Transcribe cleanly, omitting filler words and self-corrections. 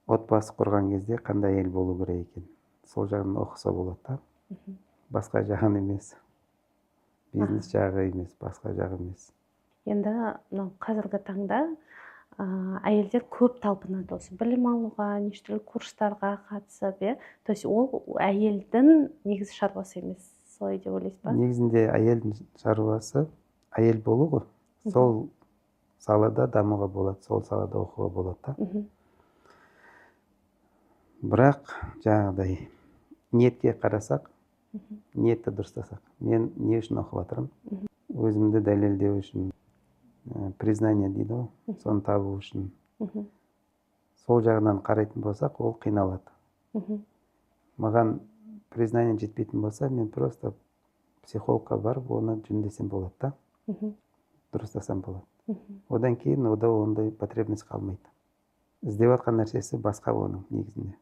отбасы құрған кезде қандай әйел болу керек екен, сол жағын оқыса болады да. Басқа жағын емес, бизнес жағы емес, басқа жағы емес. Енді мынау қазіргі таңда әйелдер көп талпынады осы білім алуға, неше түрлі курстарға қатысып, то есть ол әйелдің негізі шаруасы емес, солай деп ойлайсыз ба? Негізінде әйелдің шаруасы әйел болу ғой. Сол салада дамуға болады, сол салада оқуға болады да. Бірақ жаңағыдай ниетке қарасақ, ниетті дұрыстасақ, мен не үшін оқып жатырмын? Өзімді дәлелдеу үшін, признание дейді ғой, соны табу үшін. Сол жағынан қарайтын болсақ, ол қиналады. Маған признание жетпейтін болса, мен просто психологқа барып, оны жөндесем болады да. Дұрыстасам болады. Одан кейін ондай потребность қалмайды. Іздеп жатқан нәрсесі басқа оның негізінде.